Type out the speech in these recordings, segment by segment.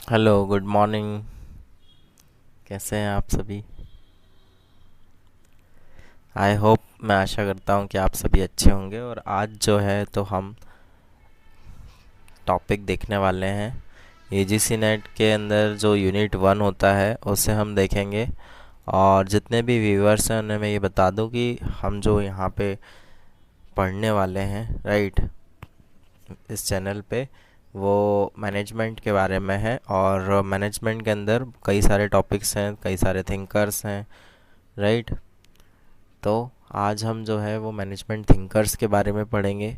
Hello, good morning. कैसे हैं आप सभी? आई होप, मैं आशा करता हूं कि आप सभी अच्छे होंगे। और आज जो है तो हम टॉपिक देखने वाले हैं। यूजीसी नेट के अंदर जो यूनिट 1 होता है उसे हम देखेंगे। और जितने भी व्यूअर्स हैं उन्हें मैं ये बता दूं कि हम जो यहाँ पे पढ़ने वाले हैं, राइट, इस चैनल पे, वो मैनेजमेंट के बारे में है। और मैनेजमेंट के अंदर कई सारे टॉपिक्स हैं, कई सारे थिंकर्स हैं, राइट। तो आज हम जो है वो मैनेजमेंट थिंकर्स के बारे में पढ़ेंगे,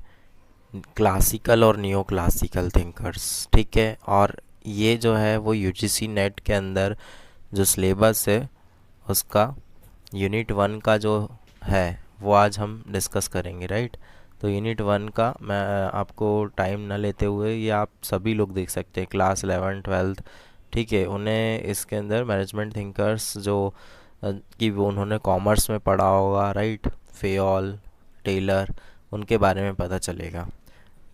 क्लासिकल और नियो क्लासिकल थिंकर्स, ठीक है। और ये जो है वो यूजीसी नेट के अंदर जो सिलेबस है उसका यूनिट 1 का जो है वो आज हम डिस्कस करेंगे, राइट। तो यूनिट 1 का मैं आपको टाइम ना लेते हुए, ये आप सभी लोग देख सकते हैं, क्लास 11 12, ठीक है, उन्हें इसके अंदर मैनेजमेंट थिंकर्स जो कि वो उन्होंने कॉमर्स में पढ़ा होगा, राइट, फेयोल, टेलर, उनके बारे में पता चलेगा।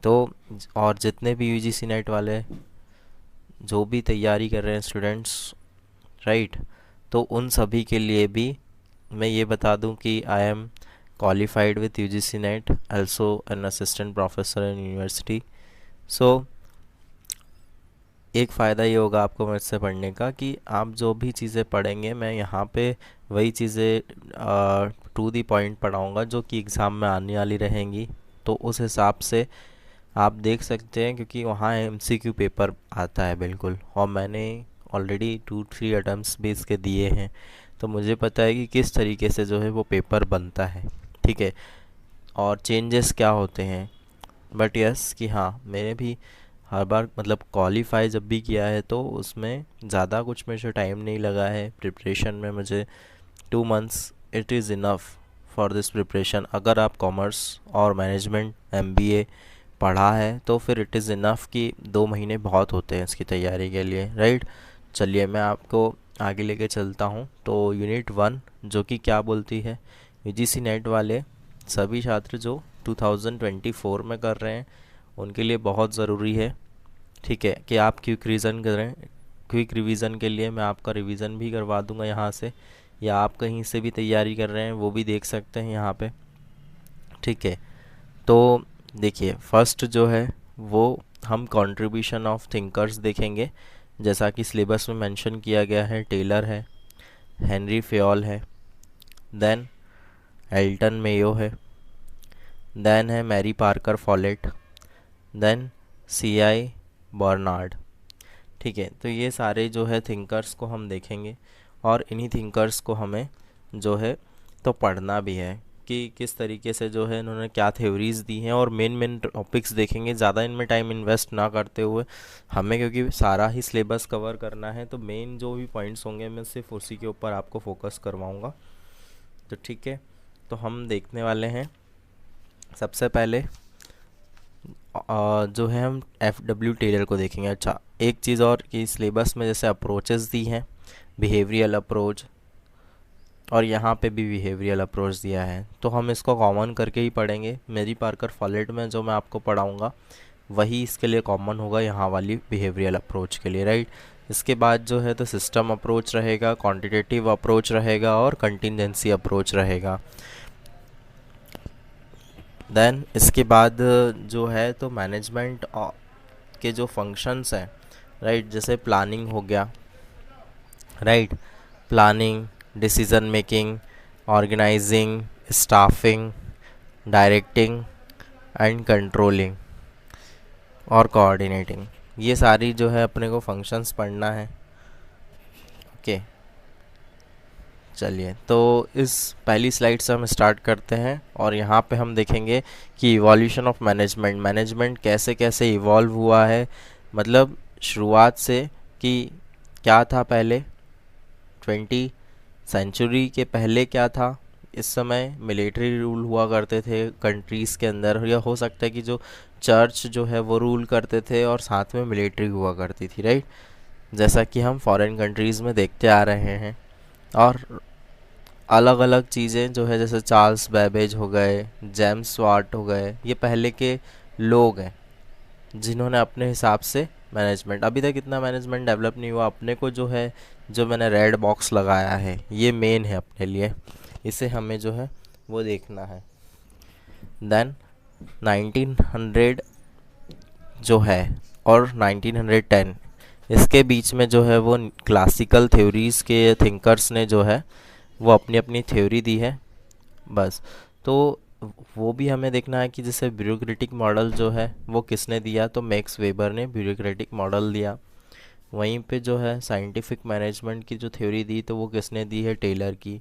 तो और जितने भी यूजीसी नेट वाले जो भी तैयारी कर रहे हैं स्टूडेंट्स, राइट, तो उन सभी के लिए भी मैं ये बता दूं कि I am qualified with UGC NET, also an assistant professor in university. So एक फ़ायदा ये होगा आपको मुझसे पढ़ने का कि आप जो भी चीज़ें पढ़ेंगे मैं यहाँ पे वही चीज़ें टू दी पॉइंट पढ़ाऊँगा जो कि एग्ज़ाम में आने वाली रहेंगी। तो उस हिसाब से आप देख सकते हैं, क्योंकि वहाँ एमसीक्यू पेपर आता है बिल्कुल, और मैंने ऑलरेडी 2 3 अटैम्प्ट्स भी इसके दिए हैं। तो मुझे पता है कि किस तरीके से जो है वो पेपर बनता है, ठीक है, और चेंजेस क्या होते हैं। बट यस कि हाँ, मैंने भी हर बार मतलब क्वालिफाई जब भी किया है तो उसमें ज़्यादा कुछ मुझे टाइम नहीं लगा है प्रिपरेशन में। मुझे 2 months it is enough for this preparation. अगर आप कॉमर्स और मैनेजमेंट एमबीए पढ़ा है तो फिर इट इज़ इनफ कि 2 महीने बहुत होते हैं इसकी तैयारी के लिए, राइट। चलिए मैं आपको आगे लेके चलता हूँ। तो यूनिट 1 जो कि क्या बोलती है, यूजीसी नेट वाले सभी छात्र जो 2024 में कर रहे हैं उनके लिए बहुत ज़रूरी है, ठीक है, कि आप क्विक रिवीजन करें। क्विक रिवीजन के लिए मैं आपका रिवीजन भी करवा दूंगा यहाँ से, या आप कहीं से भी तैयारी कर रहे हैं वो भी देख सकते हैं यहाँ पे, ठीक है। तो देखिए, फर्स्ट जो है वो हम कंट्रीब्यूशन ऑफ थिंकर्स देखेंगे। जैसा कि सिलेबस में मेंशन किया गया है, टेलर है, हेनरी फेयोल है, देन एल्टन मेयो है, देन है Mary Parker Follett, then C I Barnard, ठीक है। तो ये सारे जो है थिंकर्स को हम देखेंगे, और इन्हीं थिंकर्स को हमें जो है तो पढ़ना भी है कि किस तरीके से जो है इन्होंने क्या थ्योरीज दी हैं, और मेन मेन टॉपिक्स देखेंगे, ज़्यादा इनमें टाइम इन्वेस्ट ना करते हुए हमें, क्योंकि सारा ही सिलेबस कवर करना है। तो मेन जो भी पॉइंट्स होंगे मैं सिर्फ उसी के ऊपर आपको फोकस करवाऊँगा। तो ठीक है, तो हम देखने वाले हैं सबसे पहले जो है हम एफ डब्ल्यू टेलर को देखेंगे। अच्छा, एक चीज़ और कि सिलेबस में जैसे अप्रोचेस दी हैं, बिहेवियरल अप्रोच, और यहाँ पे भी बिहेवियरल अप्रोच दिया है, तो हम इसको कॉमन करके ही पढ़ेंगे। मेरी पार्कर फॉलेट में जो मैं आपको पढ़ाऊँगा वही इसके लिए कॉमन होगा यहाँ वाली बिहेवियरल अप्रोच के लिए, राइट। इसके बाद जो है तो सिस्टम अप्रोच रहेगा, क्वांटिटेटिव अप्रोच रहेगा, और कंटिजेंसी अप्रोच रहेगा। देन इसके बाद जो है तो मैनेजमेंट के जो फंक्शंस हैं, राइट, जैसे प्लानिंग हो गया, right, planning, decision making, organizing, staffing, directing and controlling, और कोऑर्डिनेटिंग, ये सारी जो है अपने को फंक्शंस पढ़ना है, ओके। चलिए, तो इस पहली स्लाइड से हम स्टार्ट करते हैं, और यहाँ पे हम देखेंगे कि इवोल्यूशन ऑफ मैनेजमेंट, मैनेजमेंट कैसे कैसे इवॉल्व हुआ है, मतलब शुरुआत से कि क्या था पहले, 20 सेंचुरी के पहले क्या था। इस समय मिलिट्री रूल हुआ करते थे कंट्रीज़ के अंदर, या हो सकता है कि जो चर्च जो है वो रूल करते थे और साथ में मिलिट्री हुआ करती थी, राइट, जैसा कि हम फॉरेन कंट्रीज़ में देखते आ रहे हैं। और अलग अलग चीज़ें जो है, जैसे चार्ल्स बैबेज हो गए, जेम्स वाट हो गए, ये पहले के लोग हैं जिन्होंने अपने हिसाब से मैनेजमेंट, अभी तक इतना मैनेजमेंट डेवलप नहीं हुआ अपने को। जो है, जो मैंने रेड बॉक्स लगाया है ये मेन है अपने लिए, इसे हमें जो है वो देखना है। देन 1900 जो है और 1910, इसके बीच में जो है वो क्लासिकल थ्योरीज़ के थिंकर्स ने जो है वो अपनी अपनी थ्योरी दी है बस। तो वो भी हमें देखना है कि जैसे ब्यूरोक्रेटिक मॉडल जो है वो किसने दिया, तो मैक्स वेबर ने ब्यूरोक्रेटिक मॉडल दिया। वहीं पे जो है साइंटिफिक मैनेजमेंट की जो थ्योरी दी तो वो किसने दी है, टेलर की।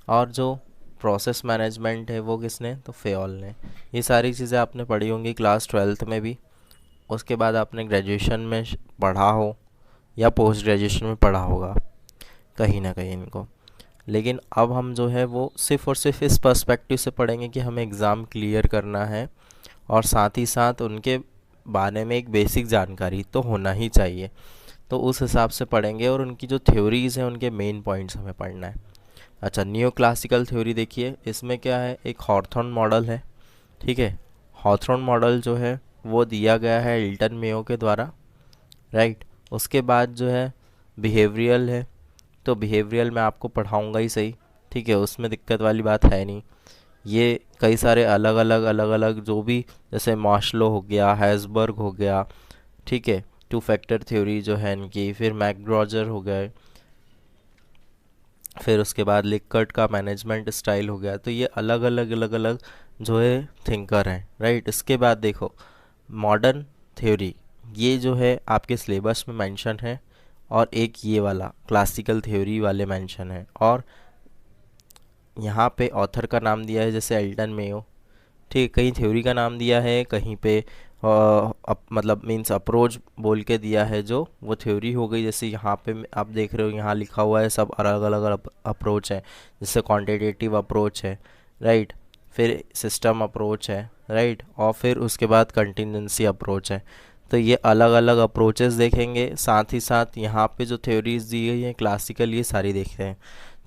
और जो प्रोसेस मैनेजमेंट है वो किसने, तो फेयोल ने। ये सारी चीज़ें आपने पढ़ी होंगी क्लास 12th में भी, उसके बाद आपने ग्रेजुएशन में पढ़ा हो या पोस्ट ग्रेजुएशन में पढ़ा होगा कहीं ना कहीं इनको। लेकिन अब हम जो है वो सिर्फ़ और सिर्फ इस पर्सपेक्टिव से पढ़ेंगे कि हमें एग्ज़ाम क्लियर करना है, और साथ ही साथ उनके बारे में एक बेसिक जानकारी तो होना ही चाहिए। तो उस हिसाब से पढ़ेंगे, और उनकी जो थ्योरीज़ हैं उनके मेन पॉइंट्स हमें पढ़ना है। अच्छा, न्यू क्लासिकल थ्योरी देखिए, इसमें क्या है, एक हॉथॉर्न मॉडल है। ठीक है, हॉथॉर्न मॉडल जो है वो दिया गया है इल्टन मेयो के द्वारा, राइट। उसके बाद जो है बिहेवियरल है, तो बिहेवियरल मैं आपको पढ़ाऊँगा ही सही, ठीक है, उसमें दिक्कत वाली बात है नहीं। ये कई सारे अलग अलग जो भी, जैसे मार्शलो हो गया, हैसबर्ग हो गया, ठीक है, टू फैक्टर थ्योरी जो है इनकी, फिर मैकग्रॉजर हो गए, फिर उसके बाद लिकर्ट का मैनेजमेंट स्टाइल हो गया। तो ये अलग अलग जो है थिंकर हैं, राइट। इसके बाद देखो मॉडर्न थ्योरी, ये जो है आपके सिलेबस में मेंशन है, और एक ये वाला क्लासिकल थ्योरी वाले मेंशन है। और यहाँ पे ऑथर का नाम दिया है जैसे एल्टन मेयो, ठीक है, कहीं थ्योरी का नाम दिया है, कहीं पे मतलब मींस अप्रोच बोल के दिया है, जो वो थ्योरी हो गई। जैसे यहाँ पे आप देख रहे हो, यहाँ लिखा हुआ है सब अलग अलग अप्रोच है, जैसे क्वांटिटेटिव अप्रोच है, राइट, फिर सिस्टम अप्रोच है, राइट, और फिर उसके बाद कंटिजेंसी अप्रोच है। तो ये अलग अलग अप्रोचेस देखेंगे, साथ ही साथ यहाँ पे जो थ्योरीज दी गई हैं क्लासिकल, ये सारी देखते हैं।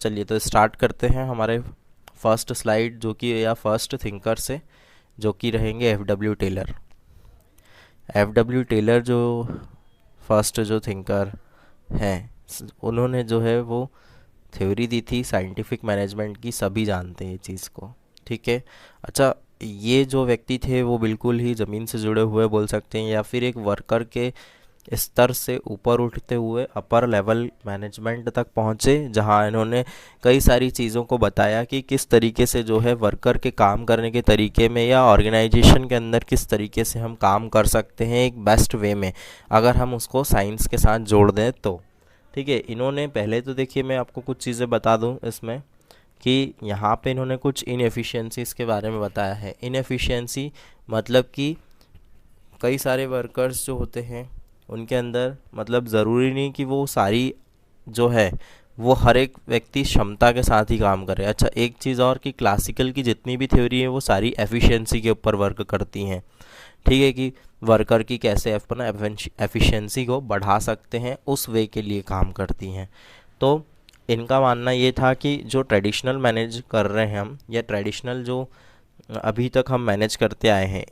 चलिए तो स्टार्ट करते हैं हमारे फर्स्ट स्लाइड, जो कि या फर्स्ट थिंकर से, जो कि रहेंगे F W Taylor. F W Taylor जो फर्स्ट जो थिंकर हैं, उन्होंने जो है वो थ्योरी दी थी साइंटिफिक मैनेजमेंट की, सभी जानते हैं ये चीज़ को, ठीक है। अच्छा, ये जो व्यक्ति थे वो बिल्कुल ही ज़मीन से जुड़े हुए बोल सकते हैं, या फिर एक वर्कर के स्तर से ऊपर उठते हुए अपर लेवल मैनेजमेंट तक पहुँचे, जहाँ इन्होंने कई सारी चीज़ों को बताया कि किस तरीके से जो है वर्कर के काम करने के तरीके में, या ऑर्गेनाइजेशन के अंदर किस तरीके से हम काम कर सकते हैं एक बेस्ट वे में, अगर हम उसको साइंस के साथ जोड़ दें तो। ठीक है, इन्होंने पहले तो देखिए मैं आपको कुछ चीज़ें बता दूं इसमें, कि यहाँ पे इन्होंने कुछ इनएफिशिएंसीज़ के बारे में बताया है। इनएफिशिएंसी मतलब कि कई सारे वर्कर्स जो होते हैं उनके अंदर, मतलब ज़रूरी नहीं कि वो सारी जो है वो हर एक व्यक्ति क्षमता के साथ ही काम करे। अच्छा, एक चीज़ और कि क्लासिकल की जितनी भी थ्योरी है वो सारी एफिशिएंसी के ऊपर वर्क करती हैं, ठीक है, कि वर्कर की कैसे अपना एफिशिएंसी को बढ़ा सकते हैं उस वे के लिए काम करती हैं। तो इनका मानना ये था कि जो ट्रेडिशनल मैनेज कर रहे हैं हम, या ट्रेडिशनल जो अभी तक हम मैनेज करते आए हैं,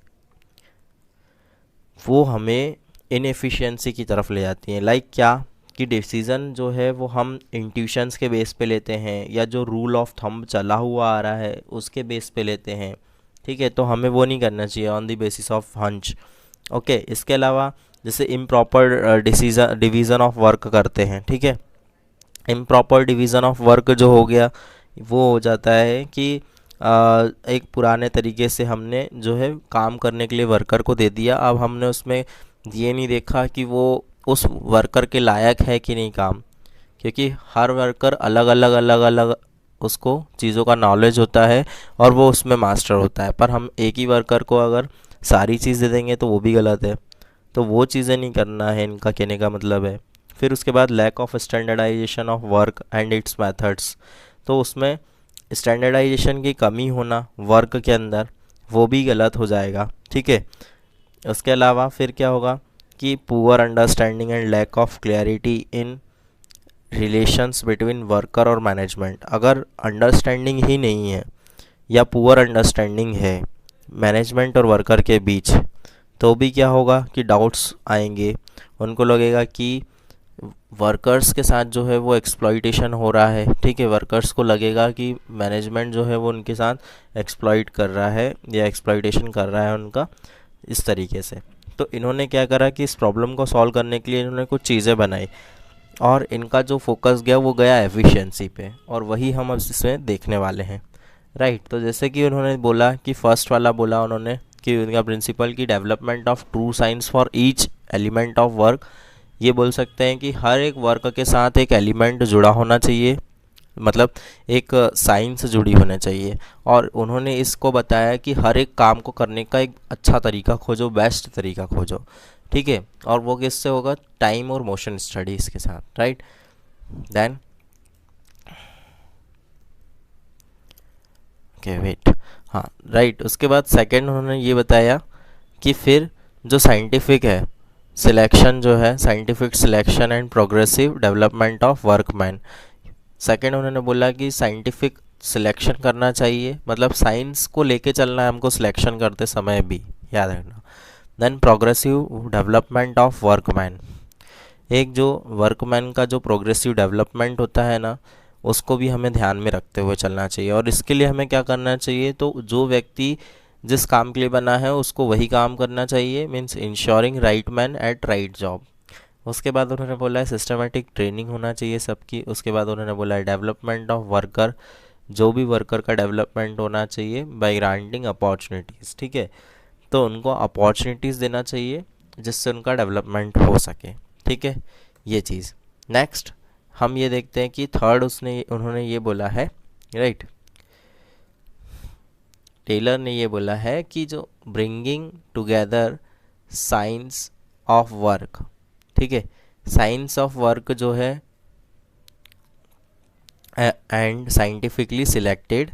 वो हमें इनएफिशिएंसी की तरफ ले जाती हैं। लाइक क्या, कि डिसीज़न जो है वो हम इंट्यूशंस के बेस पे लेते हैं, या जो रूल ऑफ थंब चला हुआ आ रहा है उसके बेस पे लेते हैं, ठीक है। तो हमें वो नहीं करना चाहिए on the basis of hunch, okay. इसके अलावा जैसे इम्प्रॉपर डिवीज़न ऑफ वर्क करते हैं, ठीक है। इम्प्रॉपर डिवीज़न ऑफ वर्क जो हो गया, वो हो जाता है कि एक पुराने तरीके से हमने जो है काम करने के लिए वर्कर को दे दिया, अब हमने उसमें ये नहीं देखा कि वो उस वर्कर के लायक है कि नहीं काम, क्योंकि हर वर्कर अलग अलग उसको चीज़ों का नॉलेज होता है और वो उसमें मास्टर होता है। पर हम एक ही वर्कर को अगर सारी चीज़ दे देंगे तो वो भी गलत है। तो वो चीज़ें नहीं करना है, इनका कहने का मतलब है। फिर उसके बाद lack of standardization of work and its methods, तो उसमें स्टैंडर्डाइजेशन की कमी होना वर्क के अंदर, वो भी गलत हो जाएगा, ठीक है। उसके अलावा फिर क्या होगा कि poor understanding and lack of clarity in relations between worker और मैनेजमेंट। अगर अंडरस्टैंडिंग ही नहीं है, या पुअर अंडरस्टैंडिंग है मैनेजमेंट और वर्कर के बीच, तो भी क्या होगा कि डाउट्स आएंगे, उनको लगेगा कि वर्कर्स के साथ जो है वो एक्सप्लॉइटेशन हो रहा है। ठीक है, वर्कर्स को लगेगा कि मैनेजमेंट जो है वो उनके साथ एक्सप्लॉइट कर रहा है या एक्सप्लॉइटेशन कर रहा है उनका, इस तरीके से। तो इन्होंने क्या करा कि इस प्रॉब्लम को सॉल्व करने के लिए इन्होंने कुछ चीज़ें बनाई, और इनका जो फोकस गया वो गया एफिशिएंसी पे, और वही हम अब इसमें देखने वाले हैं। राइट, तो जैसे कि उन्होंने बोला कि फर्स्ट वाला बोला उन्होंने कि उनका प्रिंसिपल की development of true science for each element of work. ये बोल सकते हैं कि हर एक वर्क के साथ एक एलिमेंट जुड़ा होना चाहिए, मतलब एक साइंस जुड़ी होनी चाहिए। और उन्होंने इसको बताया कि हर एक काम को करने का एक अच्छा तरीका खोजो, बेस्ट तरीका खोजो। ठीक है, और वो किससे होगा, टाइम और मोशन स्टडीज़ के साथ। राइट, देन ओके वेट, हाँ राइट, उसके बाद सेकंड उन्होंने ये बताया कि फिर जो साइंटिफिक है सिलेक्शन जो है, scientific selection and progressive development of workman. Second उन्होंने बोला कि साइंटिफिक सिलेक्शन करना चाहिए, मतलब साइंस को लेके चलना है हमको सिलेक्शन करते समय भी, याद रखना। Then progressive development of workman, एक जो वर्कमैन का जो प्रोग्रेसिव डेवलपमेंट होता है ना, उसको भी हमें ध्यान में रखते हुए चलना चाहिए। और इसके लिए हमें क्या करना चाहिए, तो जो व्यक्ति जिस काम के लिए बना है उसको वही काम करना चाहिए, means ensuring right man eight right job. उसके बाद उन्होंने बोला है सिस्टमेटिक ट्रेनिंग होना चाहिए सबकी। उसके बाद उन्होंने बोला है डेवलपमेंट ऑफ वर्कर, जो भी वर्कर का डेवलपमेंट होना चाहिए बाय ग्रांटिंग अपॉर्चुनिटीज़। ठीक है, तो उनको अपॉर्चुनिटीज़ देना चाहिए जिससे उनका डेवलपमेंट हो सके। ठीक है, ये चीज़। नेक्स्ट हम ये देखते हैं कि थर्ड उन्होंने ये बोला है, राइट, टेलर ने ये बोला है कि जो bringing together science of work, ठीक है, साइंस ऑफ वर्क जो है and scientifically selected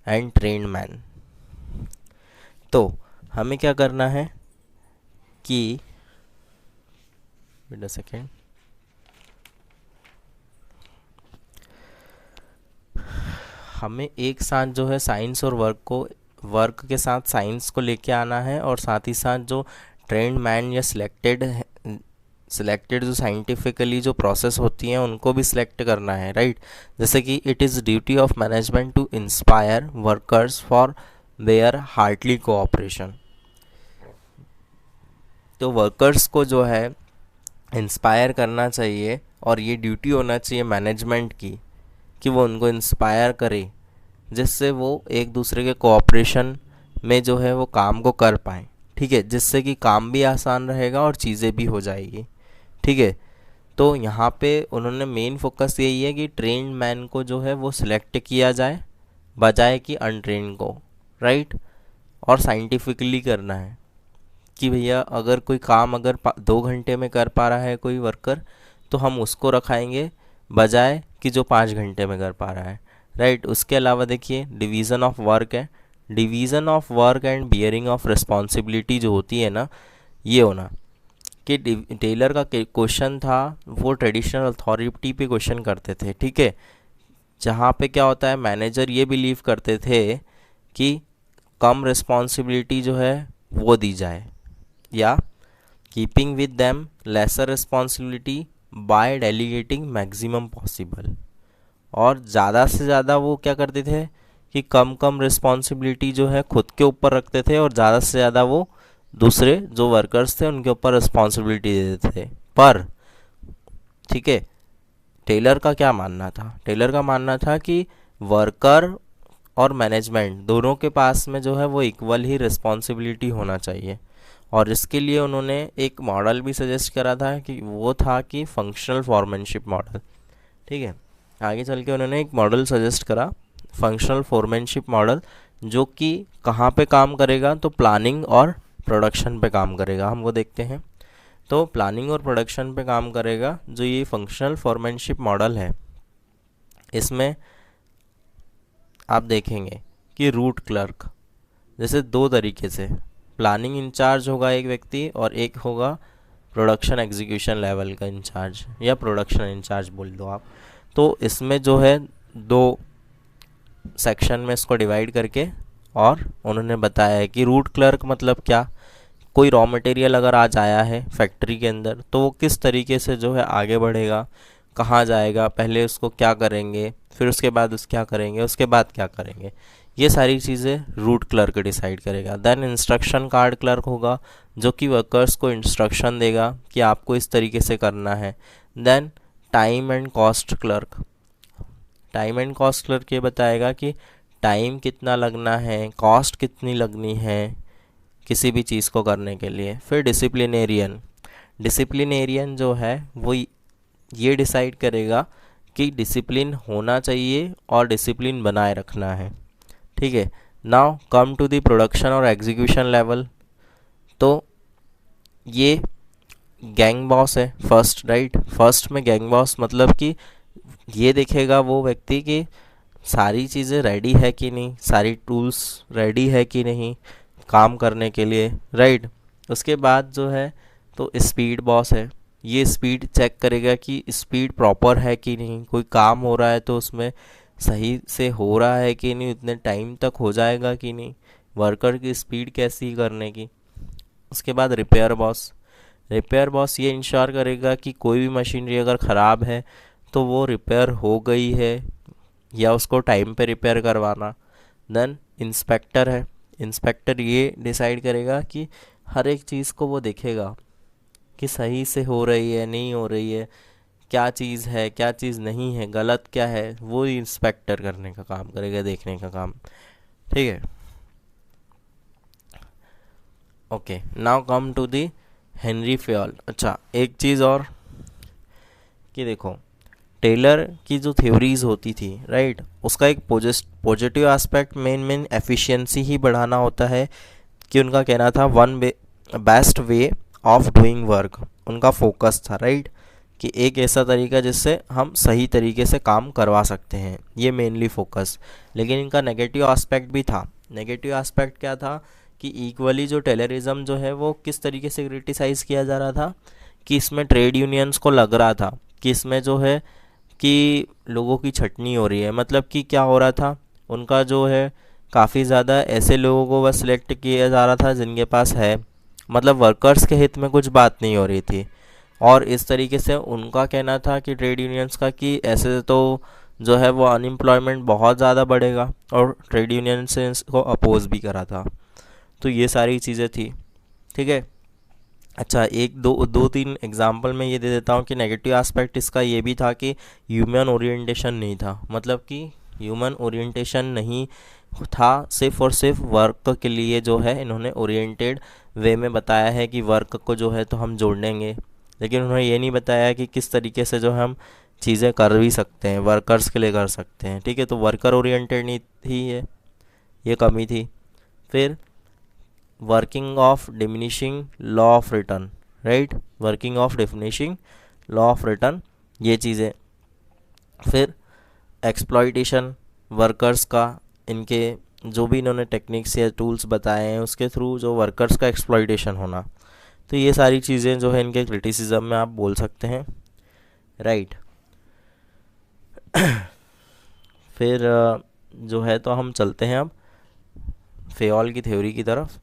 and trained man. तो हमें क्या करना है कि वेट अ सेकेंड, हमें एक साथ जो है साइंस और वर्क के साथ साइंस को लेके आना है, और साथ ही साथ जो ट्रेंड मैन या सिलेक्टेड जो साइंटिफिकली जो प्रोसेस होती हैं उनको भी सिलेक्ट करना है। राइट, जैसे कि it is duty of management to inspire workers for their heartly cooperation. तो वर्कर्स को जो है इंस्पायर करना चाहिए, और ये ड्यूटी होना चाहिए मैनेजमेंट की कि वो उनको इंस्पायर करे, जिससे वो एक दूसरे के कोऑपरेशन में जो है वो काम को कर पाएँ। ठीक है, जिससे कि काम भी आसान रहेगा और चीज़ें भी हो जाएगी। ठीक है, तो यहाँ पे उन्होंने मेन फोकस यही है कि ट्रेन्ड मैन को जो है वो सिलेक्ट किया जाए बजाय कि अनट्रेन को। राइट, और साइंटिफिकली करना है कि भैया अगर कोई काम अगर 2 घंटे में कर पा रहा है कोई वर्कर, तो हम उसको रखाएंगे बजाय कि जो 5 घंटे में कर पा रहा है। राइट, उसके अलावा देखिए डिवीज़न ऑफ वर्क है, division of work and bearing of responsibility जो होती है ना, ये होना कि टेलर का क्वेश्चन था वो ट्रेडिशनल अथॉरिटी पे क्वेश्चन करते थे। ठीक है, जहाँ पे क्या होता है मैनेजर ये बिलीव करते थे कि कम रिस्पॉन्सिबिलिटी जो है वो दी जाए, या keeping with them lesser responsibility by delegating maximum possible. और ज़्यादा से ज़्यादा वो क्या करते थे कि कम कम रिस्पॉन्सिबिलिटी जो है खुद के ऊपर रखते थे, और ज़्यादा से ज़्यादा वो दूसरे जो वर्कर्स थे उनके ऊपर रिस्पॉन्सिबिलिटी दे देते थे। पर ठीक है, टेलर का क्या मानना था, टेलर का मानना था कि वर्कर और मैनेजमेंट दोनों के पास में जो है वो इक्वल ही रिस्पॉन्सिबिलिटी होना चाहिए। और इसके लिए उन्होंने एक मॉडल भी सजेस्ट करा था कि वो था कि फंक्शनल फॉरमैनशिप मॉडल। ठीक है, आगे चल के उन्होंने एक मॉडल सजेस्ट करा, फंक्शनल फॉरमैनशिप मॉडल, जो कि कहाँ पे काम करेगा, तो प्लानिंग और प्रोडक्शन पे काम करेगा। हम वो देखते हैं, तो प्लानिंग और प्रोडक्शन पे काम करेगा जो ये फंक्शनल फॉरमैनशिप मॉडल है। इसमें आप देखेंगे कि रूट क्लर्क, जैसे 2 तरीके से प्लानिंग इंचार्ज होगा एक व्यक्ति, और एक होगा प्रोडक्शन एग्जीक्यूशन लेवल का इंचार्ज, या प्रोडक्शन इंचार्ज बोल दो आप। तो इसमें जो है 2 सेक्शन में इसको डिवाइड करके, और उन्होंने बताया है कि रूट क्लर्क मतलब क्या, कोई रॉ मटेरियल अगर आज आया है फैक्ट्री के अंदर, तो वो किस तरीके से जो है आगे बढ़ेगा, कहाँ जाएगा, पहले उसको क्या करेंगे, फिर उसके बाद उस क्या करेंगे, उसके बाद क्या करेंगे, ये सारी चीज़ें रूट क्लर्क डिसाइड करेगा। देन इंस्ट्रक्शन कार्ड क्लर्क होगा जो कि वर्कर्स को इंस्ट्रक्शन देगा कि आपको इस तरीके से करना है। Then time and cost clerk, time and cost clerk ये बताएगा कि टाइम कितना लगना है, कॉस्ट कितनी लगनी है किसी भी चीज़ को करने के लिए। फिर डिसिप्लिनेरियन, डिसिप्लिनेरियन जो है वो ये डिसाइड करेगा कि डिसिप्लिन होना चाहिए और डिसिप्लिन बनाए रखना है। ठीक है, now come to the production और एग्जीक्यूशन लेवल। तो ये गैंग बॉस है फर्स्ट, राइट। फर्स्ट में गैंग बॉस मतलब कि ये देखेगा वो व्यक्ति कि सारी चीज़ें रेडी है कि नहीं, सारी टूल्स रेडी है कि नहीं काम करने के लिए, राइट। उसके बाद जो है तो स्पीड बॉस है, ये स्पीड चेक करेगा कि स्पीड प्रॉपर है कि नहीं, कोई काम हो रहा है तो उसमें सही से हो रहा है कि नहीं, उतने टाइम तक हो जाएगा कि नहीं, वर्कर की स्पीड कैसी करने की। उसके बाद रिपेयर बॉस, रिपेयर बॉस ये इंश्योर करेगा कि कोई भी मशीनरी अगर ख़राब है तो वो रिपेयर हो गई है या उसको टाइम पे रिपेयर करवाना। देन इंस्पेक्टर है, इंस्पेक्टर ये डिसाइड करेगा कि हर एक चीज़ को वो देखेगा कि सही से हो रही है नहीं हो रही है, क्या चीज़ है क्या चीज़ नहीं है, गलत क्या है, वो इंस्पेक्टर करने का काम करेगा, देखने का काम। ठीक है, okay. Now come to the Henri Fayol. अच्छा, एक चीज़ और कि देखो टेलर की जो थ्योरीज होती थी, राइट, उसका एक पॉजिटिव एस्पेक्ट मेन एफिशिएंसी ही बढ़ाना होता है कि उनका कहना था one best way of doing work, उनका फोकस था, राइट, कि एक ऐसा तरीका जिससे हम सही तरीके से काम करवा सकते हैं, ये मेनली फोकस। लेकिन इनका नेगेटिव एस्पेक्ट भी था। नेगेटिव एस्पेक्ट क्या था कि इक्वली जो टेलरिज्म जो है वो किस तरीके से क्रिटिसाइज़ किया जा रहा था कि इसमें ट्रेड यूनियंस को लग रहा था कि इसमें जो है कि लोगों की छटनी हो रही है। मतलब कि क्या हो रहा था, उनका जो है काफ़ी ज़्यादा ऐसे लोगों को बस सिलेक्ट किया जा रहा था जिनके पास है, मतलब वर्कर्स के हित में कुछ बात नहीं हो रही थी। और इस तरीके से उनका कहना था कि ट्रेड यूनियंस का कि ऐसे तो जो है वो अनएम्प्लॉयमेंट बहुत ज़्यादा बढ़ेगा, और ट्रेड यूनियन से इसको अपोज भी करा था। तो ये सारी चीज़ें थी। ठीक है, अच्छा, एक दो तीन एग्जांपल मैं ये दे देता हूँ कि नेगेटिव एस्पेक्ट इसका ये भी था कि ह्यूमन ओरिएंटेशन नहीं था। मतलब कि ह्यूमन ओरिएंटेशन नहीं था, सिर्फ और सिर्फ वर्क के लिए जो है इन्होंने ओरिएंटेड वे में बताया है कि वर्क को जो है तो हम जोड़ेंगे, लेकिन उन्होंने ये नहीं बताया कि किस तरीके से जो हम चीज़ें कर भी सकते हैं, वर्कर्स के लिए कर सकते हैं। ठीक है, तो वर्कर ओरिएंटेड नहीं थी ये कमी थी। फिर working of diminishing law of return, right, working of diminishing law of return, ये चीज़ें। फिर एक्सप्लॉइटेशन वर्कर्स का, इनके जो भी इन्होंने टेक्निक्स या टूल्स बताए हैं उसके थ्रू जो वर्कर्स का एक्सप्लॉइटेशन होना। तो ये सारी चीज़ें जो है इनके क्रिटिसिज्म में आप बोल सकते हैं, राइट। फिर जो है तो हम चलते हैं अब फेयोल की थ्योरी की तरफ।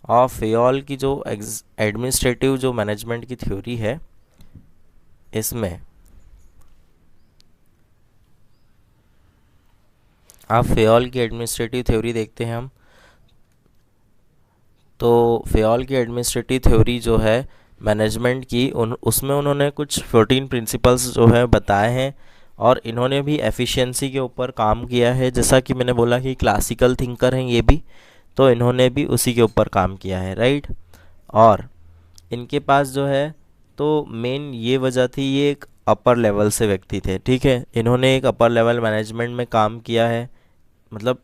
और फेयोल की जो एडमिनिस्ट्रेटिव जो मैनेजमेंट की थ्योरी है, इसमें आप फेयोल की एडमिनिस्ट्रेटिव थ्योरी देखते हैं हम। तो फेयोल की एडमिनिस्ट्रेटिव थ्योरी जो है मैनेजमेंट की, उसमें उन्होंने कुछ 14 प्रिंसिपल्स जो है बताए हैं, और इन्होंने भी एफिशिएंसी के ऊपर काम किया है। जैसा कि मैंने बोला कि क्लासिकल थिंकर हैं ये भी, तो इन्होंने भी उसी के ऊपर काम किया है, राइट। और इनके पास जो है तो मेन ये वजह थी, ये एक अपर लेवल से व्यक्ति थे। ठीक है, इन्होंने एक अपर लेवल मैनेजमेंट में काम किया है। मतलब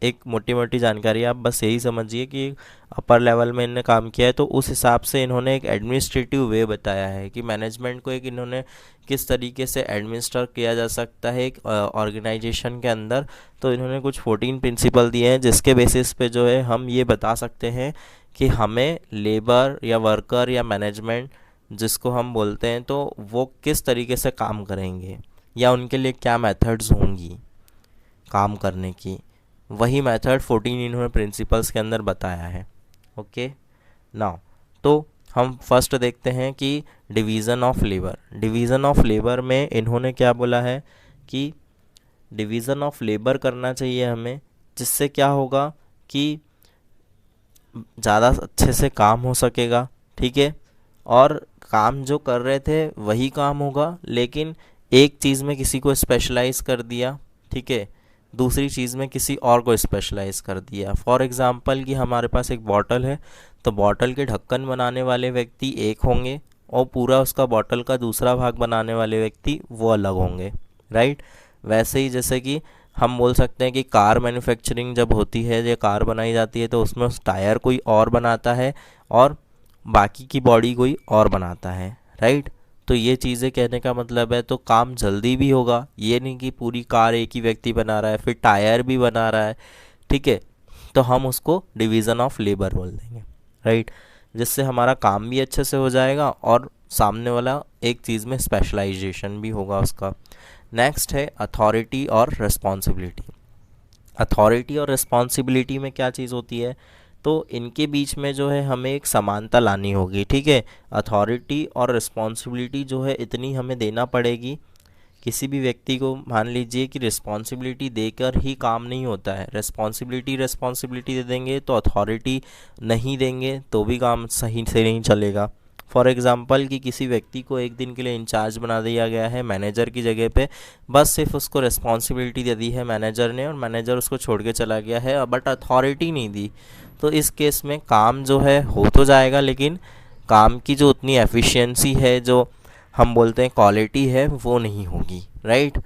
एक मोटी मोटी जानकारी आप बस यही समझिए कि अपर लेवल में इन्होंने काम किया है, तो उस हिसाब से इन्होंने एक एडमिनिस्ट्रेटिव वे बताया है कि मैनेजमेंट को एक इन्होंने किस तरीके से एडमिनिस्टर किया जा सकता है एक ऑर्गेनाइजेशन के अंदर। तो इन्होंने कुछ 14 प्रिंसिपल दिए हैं जिसके बेसिस पे जो है हम ये बता सकते हैं कि हमें लेबर या वर्कर या मैनेजमेंट जिसको हम बोलते हैं तो वो किस तरीके से काम करेंगे या उनके लिए क्या मेथड्स होंगी काम करने की, वही मेथड 14 इन्होंने प्रिंसिपल्स के अंदर बताया है। ओके, नाउ तो हम फर्स्ट देखते हैं कि division of labour. Division of labour में इन्होंने क्या बोला है कि डिवीज़न ऑफ लेबर करना चाहिए हमें, जिससे क्या होगा कि ज़्यादा अच्छे से काम हो सकेगा, ठीक है। और काम जो कर रहे थे वही काम होगा, लेकिन एक चीज़ में किसी को स्पेशलाइज कर दिया, ठीक है, दूसरी चीज़ में किसी और को स्पेशलाइज कर दिया। फॉर एग्ज़ाम्पल कि हमारे पास एक बॉटल है, तो बॉटल के ढक्कन बनाने वाले व्यक्ति एक होंगे और पूरा उसका बॉटल का दूसरा भाग बनाने वाले व्यक्ति वो अलग होंगे, राइट। वैसे ही जैसे कि हम बोल सकते हैं कि कार मैन्युफैक्चरिंग जब होती है या कार बनाई जाती है, तो उसमें उस टायर कोई और बनाता है और बाकी की बॉडी कोई और बनाता है, राइट। तो ये चीज़ें कहने का मतलब है, तो काम जल्दी भी होगा, ये नहीं कि पूरी कार एक ही व्यक्ति बना रहा है फिर टायर भी बना रहा है, ठीक है। तो हम उसको डिवीज़न ऑफ लेबर बोल देंगे, राइट, जिससे हमारा काम भी अच्छे से हो जाएगा और सामने वाला एक चीज़ में स्पेशलाइजेशन भी होगा उसका। नेक्स्ट है अथॉरिटी और रिस्पॉन्सिबिलिटी। अथॉरिटी और रिस्पॉन्सिबिलिटी में क्या चीज़ होती है, तो इनके बीच में जो है हमें एक समानता लानी होगी, ठीक है। अथॉरिटी और रिस्पॉन्सिबिलिटी जो है इतनी हमें देना पड़ेगी। किसी भी व्यक्ति को मान लीजिए कि रिस्पॉन्सिबिलिटी देकर ही काम नहीं होता है, रिस्पॉन्सिबिलिटी दे देंगे तो अथॉरिटी नहीं देंगे तो भी काम सही से नहीं चलेगा। फॉर एग्ज़ाम्पल कि किसी व्यक्ति को एक दिन के लिए इंचार्ज बना दिया गया है मैनेजर की जगह पे, बस सिर्फ उसको रिस्पॉन्सिबिलिटी दे दी है मैनेजर ने और मैनेजर उसको छोड़ के चला गया है, बट अथॉरिटी नहीं दी, तो इस केस में काम जो है हो तो जाएगा, लेकिन काम की जो उतनी एफिशिएंसी है, जो हम बोलते हैं क्वालिटी है, वो नहीं होगी, राइट।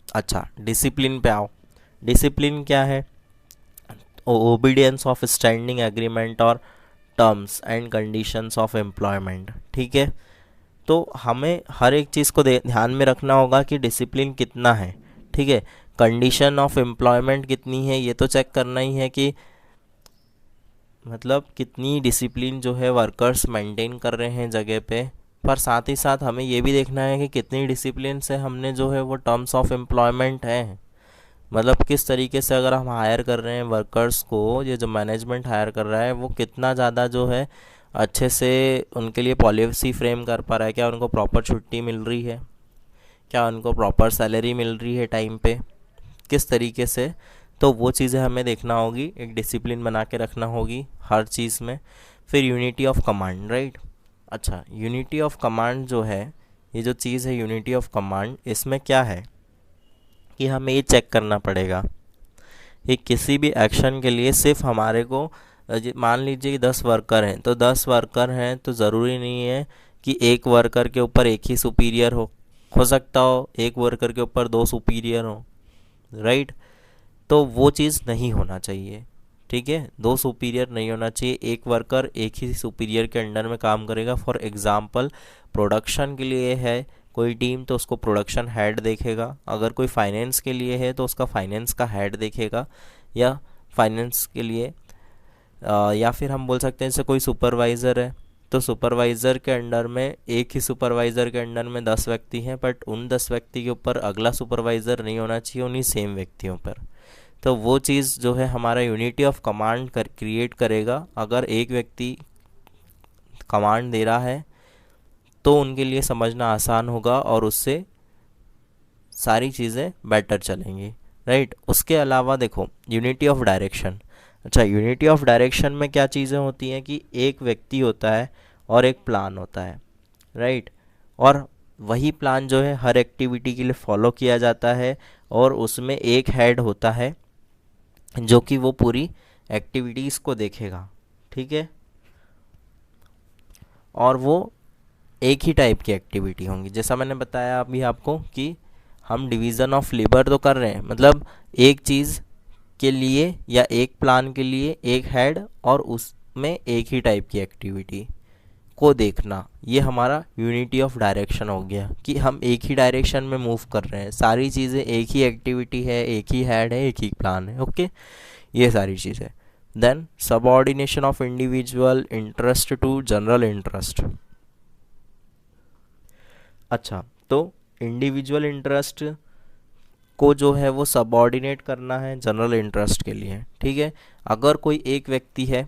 अच्छा, डिसिप्लिन पे आओ। डिसिप्लिन क्या है, ओबीडियंस ऑफ स्टैंडिंग एग्रीमेंट और terms and conditions of employment, ठीक है। तो हमें हर एक चीज़ को ध्यान में रखना होगा कि डिसिप्लिन कितना है, ठीक है। कंडीशन ऑफ एम्प्लॉयमेंट कितनी है ये तो चेक करना ही है कि मतलब कितनी डिसिप्लिन जो है वर्कर्स मेंटेन कर रहे हैं जगह पे, पर साथ ही साथ हमें ये भी देखना है कि कितनी डिसिप्लिन से हमने जो है वो टर्म्स ऑफ एम्प्लॉयमेंट है, मतलब किस तरीके से अगर हम हायर कर रहे हैं वर्कर्स को, ये जो मैनेजमेंट हायर कर रहा है वो कितना ज़्यादा जो है अच्छे से उनके लिए पॉलिसी फ्रेम कर पा रहा है, क्या उनको प्रॉपर छुट्टी मिल रही है, क्या उनको प्रॉपर सैलरी मिल रही है टाइम पे, किस तरीके से। तो वो चीज़ें हमें देखना होगी, एक डिसिप्लिन बना के रखना होगी हर चीज़ में। फिर यूनिटी ऑफ कमांड, राइट। अच्छा, यूनिटी ऑफ कमांड जो है, ये जो चीज़ है यूनिटी ऑफ कमांड, इसमें क्या है कि हमें ये चेक करना पड़ेगा कि किसी भी एक्शन के लिए सिर्फ हमारे को मान लीजिए कि 10 वर्कर हैं, तो 10 वर्कर हैं तो ज़रूरी नहीं है कि एक वर्कर के ऊपर एक ही सुपीरियर हो सकता हो एक वर्कर के ऊपर 2 सुपीरियर हो, राइट। तो वो चीज़ नहीं होना चाहिए, ठीक है, 2 सुपीरियर नहीं होना चाहिए, एक वर्कर एक ही सुपीरियर के अंडर में काम करेगा। फॉर एग्ज़ाम्पल प्रोडक्शन के लिए है कोई टीम तो उसको प्रोडक्शन हेड देखेगा, अगर कोई फाइनेंस के लिए है तो उसका फाइनेंस का हेड देखेगा, या फाइनेंस के लिए या फिर हम बोल सकते हैं जैसे कोई सुपरवाइज़र है तो सुपरवाइज़र के अंडर में एक ही सुपरवाइज़र के अंडर में 10 व्यक्ति हैं, बट उन 10 व्यक्ति के ऊपर अगला सुपरवाइज़र नहीं होना चाहिए उन्हीं सेम व्यक्तियों पर। तो वो चीज़ जो है हमारा यूनिटी ऑफ कमांड क्रिएट करेगा। अगर एक व्यक्ति कमांड दे रहा है तो उनके लिए समझना आसान होगा और उससे सारी चीज़ें बेटर चलेंगी, राइट। उसके अलावा देखो यूनिटी ऑफ डायरेक्शन। अच्छा, यूनिटी ऑफ डायरेक्शन में क्या चीज़ें होती हैं कि एक व्यक्ति होता है और एक प्लान होता है, राइट। और वही प्लान जो है हर एक्टिविटी के लिए फॉलो किया जाता है और उसमें एक हेड होता है जो कि वो पूरी एक्टिविटीज़ को देखेगा, ठीक है। और वो एक ही टाइप की एक्टिविटी होंगी, जैसा मैंने बताया अभी आपको कि हम डिवीज़न ऑफ लेबर तो कर रहे हैं, मतलब एक चीज़ के लिए या एक प्लान के लिए एक हेड और उसमें एक ही टाइप की एक्टिविटी को देखना, ये हमारा यूनिटी ऑफ डायरेक्शन हो गया कि हम एक ही डायरेक्शन में मूव कर रहे हैं, सारी चीज़ें एक ही एक्टिविटी है, एक ही हेड है, एक ही प्लान है, ओके, ये सारी चीज़ें। Then subordination of individual interest to general interest. अच्छा, तो इंडिविजुअल इंटरेस्ट को जो है वो सबऑर्डिनेट करना है जनरल इंटरेस्ट के लिए, ठीक है। अगर कोई एक व्यक्ति है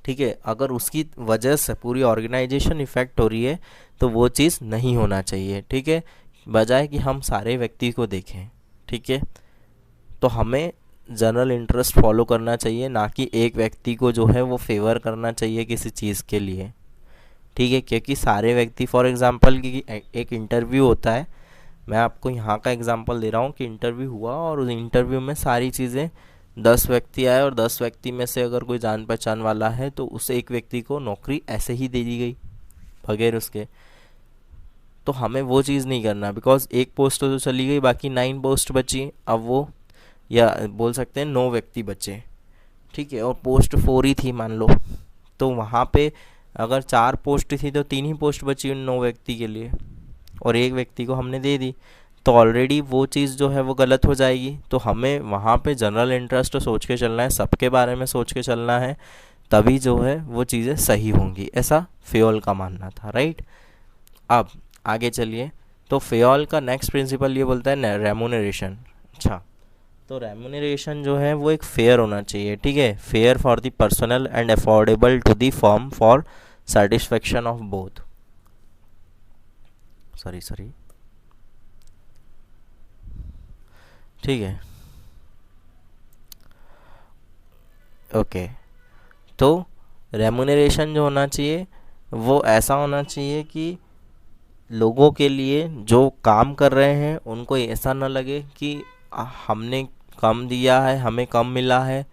ठीक है, अगर उसकी वजह से पूरी ऑर्गेनाइजेशन इफेक्ट हो रही है तो वो चीज़ नहीं होना चाहिए। ठीक है, बजाय कि हम सारे व्यक्ति को देखें। ठीक है, तो हमें जनरल इंटरेस्ट फॉलो करना चाहिए, ना कि एक व्यक्ति को जो है वो फेवर करना चाहिए किसी चीज़ के लिए। ठीक है, क्योंकि सारे व्यक्ति, फॉर एग्जांपल कि एक इंटरव्यू होता है, मैं आपको यहाँ का एग्जांपल दे रहा हूँ कि इंटरव्यू हुआ और उस इंटरव्यू में सारी चीज़ें 10 व्यक्ति आए और 10 व्यक्ति में से अगर कोई जान पहचान वाला है तो उस एक व्यक्ति को नौकरी ऐसे ही दे दी गई बगैर उसके। तो हमें वो चीज़ नहीं करना, बिकॉज एक पोस्ट तो चली गई, बाकी 9 पोस्ट बची। अब वो, या बोल सकते हैं 9 व्यक्ति बचे। ठीक है, और पोस्ट 4 ही थी मान लो, तो वहाँ पे अगर 4 पोस्ट थी तो 3 ही पोस्ट बची उन 9 व्यक्ति के लिए, और एक व्यक्ति को हमने दे दी, तो ऑलरेडी वो चीज़ जो है वो गलत हो जाएगी। तो हमें वहाँ पे जनरल इंटरेस्ट सोच के चलना है, सबके बारे में सोच के चलना है, तभी जो है वो चीज़ें सही होंगी, ऐसा फेयोल का मानना था। राइट, अब आगे चलिए। तो फेयोल का नेक्स्ट प्रिंसिपल ये बोलता है रेमुनरेशन। अच्छा, तो रेमुनरेशन जो है वो एक फेयर होना चाहिए। ठीक है, fair for the personal and affordable to the firm for satisfaction of both. Sorry. ठीक है, ओके। तो रेमुनरेशन जो होना चाहिए वो ऐसा होना चाहिए कि लोगों के लिए जो काम कर रहे हैं उनको ऐसा ना लगे कि हमने कम दिया है, हमें कम मिला है,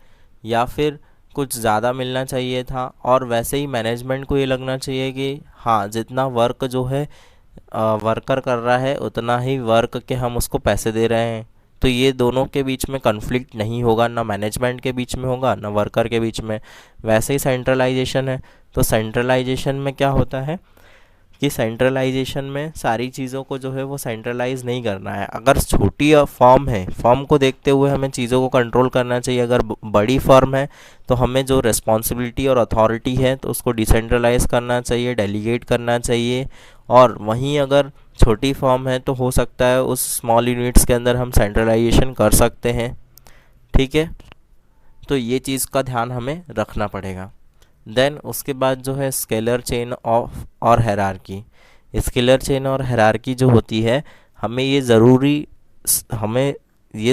या फिर कुछ ज़्यादा मिलना चाहिए था। और वैसे ही मैनेजमेंट को ये लगना चाहिए कि हाँ, जितना वर्क जो है वर्कर कर रहा है उतना ही वर्क के हम उसको पैसे दे रहे हैं। तो ये दोनों के बीच में कन्फ्लिक्ट नहीं होगा, ना मैनेजमेंट के बीच में होगा ना वर्कर के बीच में। वैसे ही सेंट्रलाइजेशन है, तो सेंट्रलाइजेशन में क्या होता है कि सेंट्रलाइजेशन में सारी चीज़ों को जो है वो सेंट्रलाइज नहीं करना है। अगर छोटी फॉर्म है, फॉर्म को देखते हुए हमें चीज़ों को कंट्रोल करना चाहिए। अगर बड़ी फर्म है तो हमें जो रिस्पॉन्सिबिलिटी और अथॉरिटी है तो उसको डिसेंट्रलाइज करना चाहिए, डेलीगेट करना चाहिए। और वहीं अगर छोटी फॉर्म है तो हो सकता है उस स्मॉल यूनिट्स के अंदर हम सेंट्रलाइजेशन कर सकते हैं। ठीक है, तो ये चीज़ का ध्यान हमें रखना पड़ेगा। देन उसके बाद जो है स्केलर चेन ऑफ और हायरार्की। स्केलर चेन और हायरार्की जो होती है, हमें ये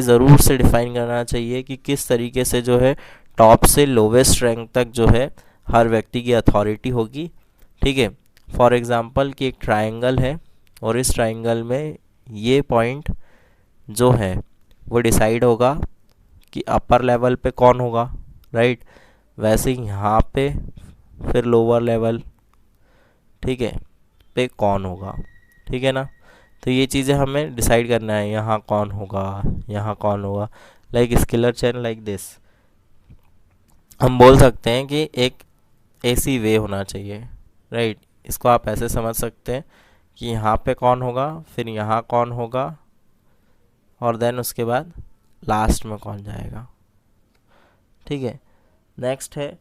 ज़रूर से डिफाइन करना चाहिए कि किस तरीके से जो है टॉप से लोवेस्ट रैंक तक जो है हर व्यक्ति की अथॉरिटी होगी। ठीक है, फॉर एग्ज़ाम्पल कि एक ट्रायंगल है और इस ट्रायंगल में ये पॉइंट जो है वो डिसाइड होगा कि अपर लेवल पे कौन होगा। राइट, वैसे ही यहाँ पे फिर लोअर लेवल, ठीक है, पे कौन होगा। ठीक है ना, तो ये चीज़ें हमें डिसाइड करना है, यहाँ कौन होगा, यहाँ कौन होगा। Like scalar chain like this, हम बोल सकते हैं कि एक ऐसी वे होना चाहिए। राइट, इसको आप ऐसे समझ सकते हैं कि यहाँ पे कौन होगा, फिर यहाँ कौन होगा, और देन उसके बाद लास्ट में कौन जाएगा। ठीक है, नेक्स्ट है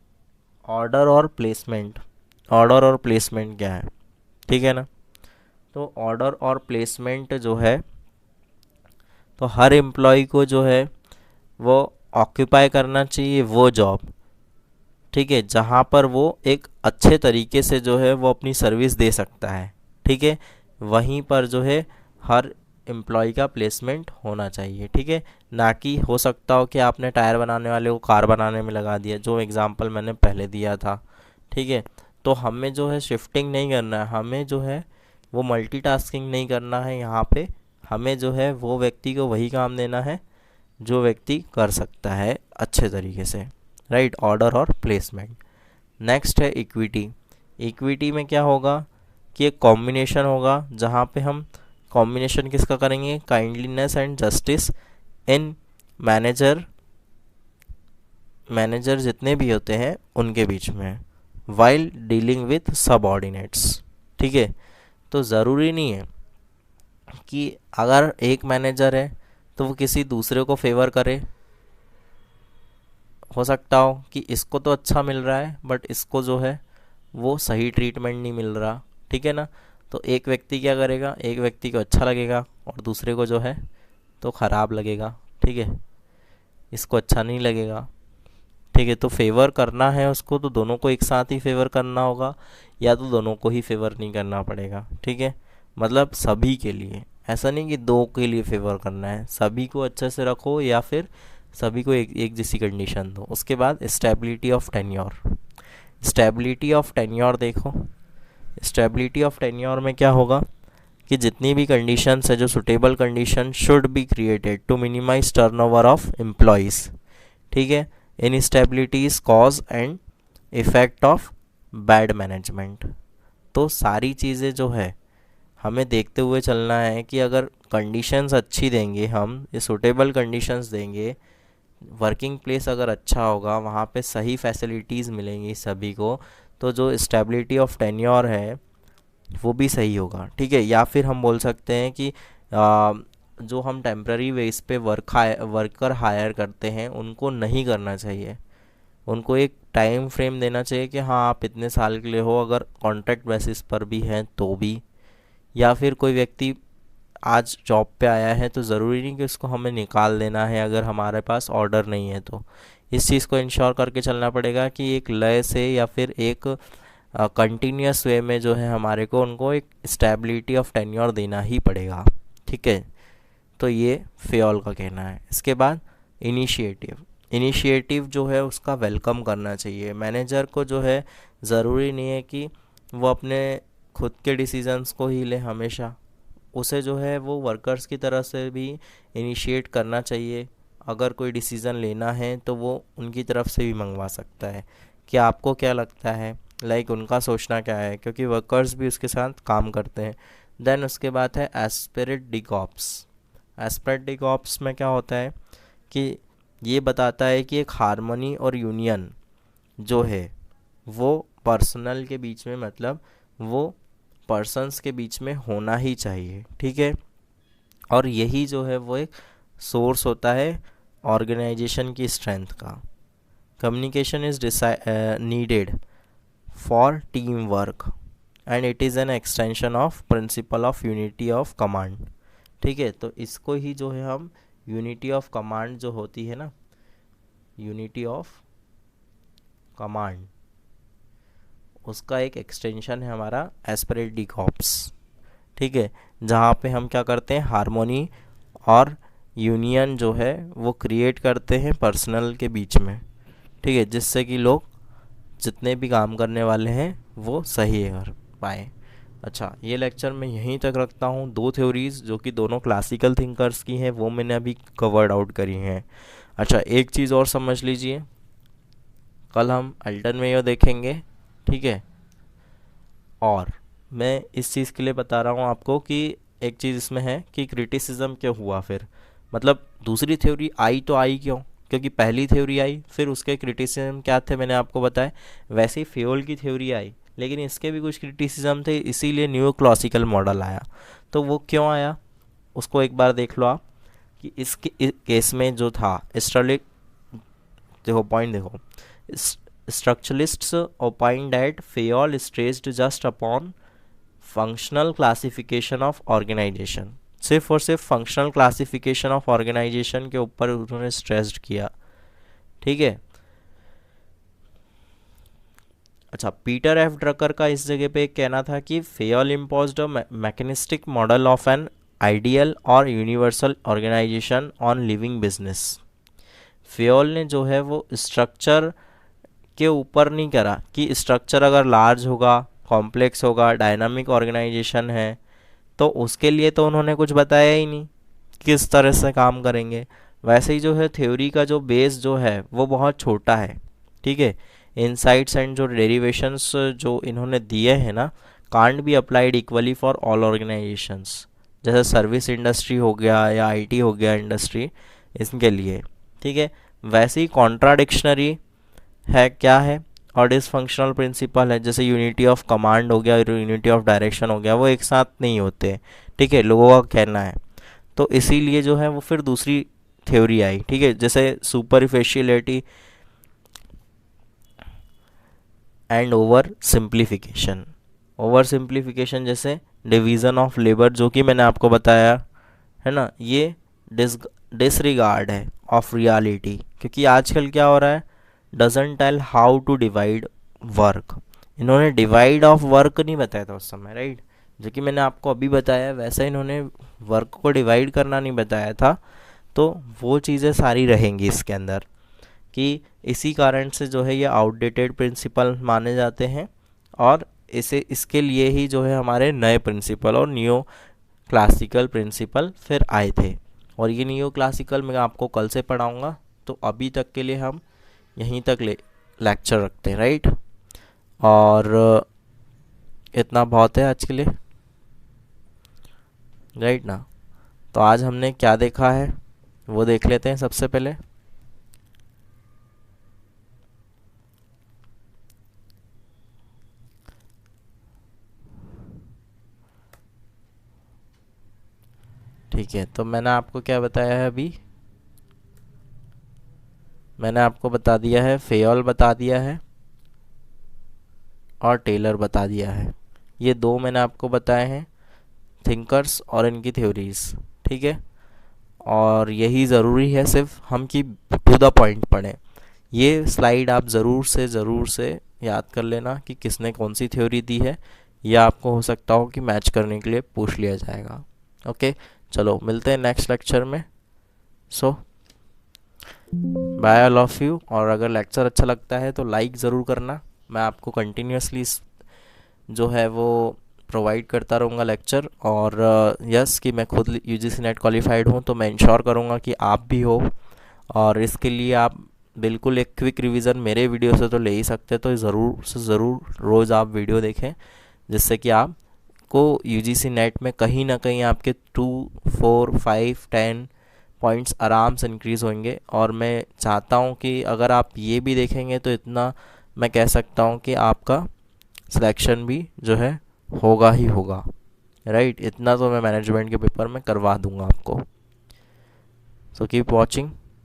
ऑर्डर और प्लेसमेंट। ऑर्डर और प्लेसमेंट क्या है, ठीक है ना। तो ऑर्डर और प्लेसमेंट जो है, तो हर एम्प्लॉय को जो है वो ऑक्यूपाई करना चाहिए वो जॉब, ठीक है, जहाँ पर वो एक अच्छे तरीके से जो है वो अपनी सर्विस दे सकता है। ठीक है, वहीं पर जो है हर एम्प्लॉय का प्लेसमेंट होना चाहिए। ठीक है, ना कि हो सकता हो कि आपने टायर बनाने वाले को कार बनाने में लगा दिया, जो एग्जांपल मैंने पहले दिया था। ठीक है, तो हमें जो है शिफ्टिंग नहीं करना है, हमें जो है वो मल्टीटास्किंग नहीं करना है। यहाँ पे हमें जो है वो व्यक्ति को वही काम देना है जो व्यक्ति कर सकता है अच्छे तरीके से। राइट, ऑर्डर और प्लेसमेंट। नेक्स्ट है इक्विटी। इक्विटी में क्या होगा कि एक कॉम्बिनेशन होगा जहाँ पे हम कॉम्बिनेशन किसका करेंगे, काइंडलीनेस एंड जस्टिस इन मैनेजर जितने भी होते हैं उनके बीच में, वाइल डीलिंग विथ सबऑर्डिनेट्स। ठीक है, तो ज़रूरी नहीं है कि अगर एक मैनेजर है तो वो किसी दूसरे को फेवर करे। हो सकता हो कि इसको तो अच्छा मिल रहा है बट इसको जो है वो सही ट्रीटमेंट नहीं मिल रहा। ठीक है ना, तो एक व्यक्ति क्या करेगा, एक व्यक्ति को अच्छा लगेगा और दूसरे को जो है तो ख़राब लगेगा। ठीक है, इसको अच्छा नहीं लगेगा। ठीक है, तो फेवर करना है उसको तो दोनों को एक साथ ही फेवर करना होगा, या तो दोनों को ही फेवर नहीं करना पड़ेगा। ठीक है, मतलब सभी के लिए, ऐसा नहीं कि दो के लिए फेवर करना है, सभी को अच्छे से रखो या फिर सभी को एक जैसी कंडीशन दो। उसके बाद stability of tenure. Stability of tenure देखो, स्टेबिलिटी ऑफ टेन्योर में क्या होगा कि जितनी भी कंडीशंस है, जो suitable condition should be created to minimize turnover of employees. ठीक है, instability is cause and effect of bad management. तो सारी चीज़ें जो है हमें देखते हुए चलना है कि अगर कंडीशंस अच्छी देंगे, हम ये सूटेबल कंडीशंस देंगे, वर्किंग प्लेस अगर अच्छा होगा, वहाँ पे सही फैसिलिटीज़ मिलेंगी सभी को, तो जो स्टेबिलिटी ऑफ टेन्योर है वो भी सही होगा। ठीक है, या फिर हम बोल सकते हैं कि जो हम टेम्प्ररी बेस पे वर्कर हायर करते हैं उनको नहीं करना चाहिए, उनको एक टाइम फ्रेम देना चाहिए कि हाँ आप इतने साल के लिए हो, अगर कॉन्ट्रैक्ट बेसिस पर भी हैं तो भी। या फिर कोई व्यक्ति आज जॉब पे आया है तो ज़रूरी नहीं कि उसको हमें निकाल देना है अगर हमारे पास ऑर्डर नहीं है। तो इस चीज़ को इंश्योर करके चलना पड़ेगा कि एक लय से या फिर एक कंटिन्यूस वे में जो है हमारे को उनको एक स्टेबिलिटी ऑफ टेन्योर देना ही पड़ेगा। ठीक है, तो ये फेयोल का कहना है। इसके बाद इनिशिएटिव। इनिशिएटिव जो है उसका वेलकम करना चाहिए। मैनेजर को जो है ज़रूरी नहीं है कि वो अपने खुद के डिसीजंस को ही ले हमेशा, उसे जो है वो वर्कर्स की तरफ से भी इनिशिएट करना चाहिए। अगर कोई डिसीज़न लेना है तो वो उनकी तरफ से भी मंगवा सकता है कि आपको क्या लगता है, लाइक उनका सोचना क्या है, क्योंकि वर्कर्स भी उसके साथ काम करते हैं। देन उसके बाद है एस्पिरिट डिकॉप्स। एस्पिरिट डिकॉप्स में क्या होता है कि ये बताता है कि एक हारमोनी और यूनियन जो है वो पर्सनल के बीच में, मतलब वो पर्सन्स के बीच में होना ही चाहिए। ठीक है, और यही जो है वो एक सोर्स होता है ऑर्गेनाइजेशन की स्ट्रेंथ का। Communication is needed for team work and it is an extension of principle of unity of command. ठीक है, तो इसको ही जो है हम यूनिटी ऑफ कमांड जो होती है ना, यूनिटी ऑफ कमांड, उसका एक एक्सटेंशन है हमारा एस्पिरेट डिकॉप्स। ठीक है, जहाँ पे हम क्या करते हैं, हारमोनी और यूनियन जो है वो क्रिएट करते हैं पर्सनल के बीच में। ठीक है, जिससे कि लोग जितने भी काम करने वाले हैं वो सही कर पाए। अच्छा, ये लेक्चर मैं यहीं तक रखता हूँ। दो थ्योरीज जो कि दोनों क्लासिकल थिंकर्स की हैं वो मैंने अभी कवर्ड आउट करी हैं। अच्छा, एक चीज़ और समझ लीजिए, कल हम अल्टन मेयो देखेंगे। ठीक है, और मैं इस चीज़ के लिए बता रहा हूँ आपको कि एक चीज़ इसमें है कि क्रिटिसिज्म क्यों हुआ फिर, मतलब दूसरी थ्योरी आई तो आई क्यों, क्योंकि पहली थ्योरी आई, फिर उसके क्रिटिसिज्म क्या थे मैंने आपको बताया। वैसे ही फेयोल की थ्योरी आई, लेकिन इसके भी कुछ क्रिटिसिज्म थे, इसीलिए न्यू क्लासिकल मॉडल आया। तो वो क्यों आया उसको एक बार देख लो आप, कि इस केस में जो था स्टर्लिक, देखो पॉइंट देखो, structuralists opined that Fayol stressed just upon functional classification of organization, सिर्फ और सिर्फ फंक्शनल क्लासिफिकेशन ऑफ ऑर्गेनाइजेशन के ऊपर उन्होंने स्ट्रेस्ड किया। ठीक है, अच्छा, पीटर एफ ड्रकर का इस जगह पे एक कहना था कि Fayol imposed a mechanistic model of an ideal और universal organization on living business. Fayol ने जो है वो स्ट्रक्चर के ऊपर नहीं करा कि स्ट्रक्चर अगर लार्ज होगा, कॉम्प्लेक्स होगा, डायनामिक ऑर्गेनाइजेशन है, तो उसके लिए तो उन्होंने कुछ बताया ही नहीं किस तरह से काम करेंगे। वैसे ही जो है थ्योरी का जो बेस जो है वो बहुत छोटा है। ठीक है, इनसाइट्स एंड जो डेरिवेशंस जो इन्होंने दिए हैं ना, can't be applied equally for all organisations, जैसे सर्विस इंडस्ट्री हो गया या आईटी हो गया इंडस्ट्री, इसके लिए। ठीक है, वैसे ही कॉन्ट्राडिक्शनरी है, क्या है, और डिसफंक्शनल प्रिंसिपल है, जैसे यूनिटी ऑफ कमांड हो गया, यूनिटी ऑफ डायरेक्शन हो गया, वो एक साथ नहीं होते। ठीक है, लोगों का कहना है, तो इसीलिए जो है वो फिर दूसरी थ्योरी आई। ठीक है, जैसे superficiality and over simplification. Over simplification जैसे डिवीज़न ऑफ लेबर, जो कि मैंने आपको बताया है ना, ये डिसरिगार्ड है ऑफ रियलिटी, क्योंकि आजकल क्या हो रहा है, doesn't tell how to divide work. इन्होंने डिवाइड ऑफ वर्क नहीं बताया था उस समय, राइट। जो कि मैंने आपको अभी बताया वैसा इन्होंने वर्क को डिवाइड करना नहीं बताया था। तो वो चीज़ें सारी रहेंगी इसके अंदर, कि इसी कारण से जो है ये आउटडेटेड प्रिंसिपल माने जाते हैं, और इसे इसके लिए ही जो है हमारे नए प्रिंसिपल और न्यू क्लासिकल प्रिंसिपल फिर आए थे। और ये न्यू क्लासिकल मैं आपको कल से पढ़ाऊँगा। तो अभी तक के लिए हम यहीं तक लेक्चर रखते हैं, राइट। और इतना बहुत है आज के लिए, राइट ना। तो आज हमने क्या देखा है वो देख लेते हैं सबसे पहले। ठीक है, तो मैंने आपको क्या बताया है अभी, मैंने आपको बता दिया है, फेयोल बता दिया है और टेलर बता दिया है। ये दो मैंने आपको बताए हैं, थिंकर्स और इनकी थ्योरीज, ठीक है। और यही ज़रूरी है सिर्फ हम कि टू द पॉइंट पढ़ें। ये स्लाइड आप ज़रूर से याद कर लेना कि किसने कौन सी थ्योरी दी है, या आपको हो सकता हो कि मैच करने के लिए पूछ लिया जाएगा। ओके, चलो मिलते हैं नेक्स्ट लेक्चर में। सो बाय ऑल ऑफ यू। और अगर लेक्चर अच्छा लगता है तो लाइक ज़रूर करना। मैं आपको कंटिन्यूसली जो है वो प्रोवाइड करता रहूँगा लेक्चर। और यस कि मैं खुद यूजीसी नेट क्वालिफाइड हूँ, तो मैं इंश्योर करूँगा कि आप भी हो। और इसके लिए आप बिल्कुल एक क्विक रिवीजन मेरे वीडियो से तो ले ही सकते, तो ज़रूर से ज़रूर रोज़ आप वीडियो देखें, जिससे कि आपको यूजीसी नेट में कहीं ना कहीं आपके 2, 4, 5, 10 पॉइंट्स आराम से इंक्रीज़ होंगे। और मैं चाहता हूँ कि अगर आप ये भी देखेंगे तो इतना मैं कह सकता हूँ कि आपका सिलेक्शन भी जो है होगा ही होगा, राइट। इतना तो मैं मैनेजमेंट के पेपर में करवा दूंगा आपको। So keep watching.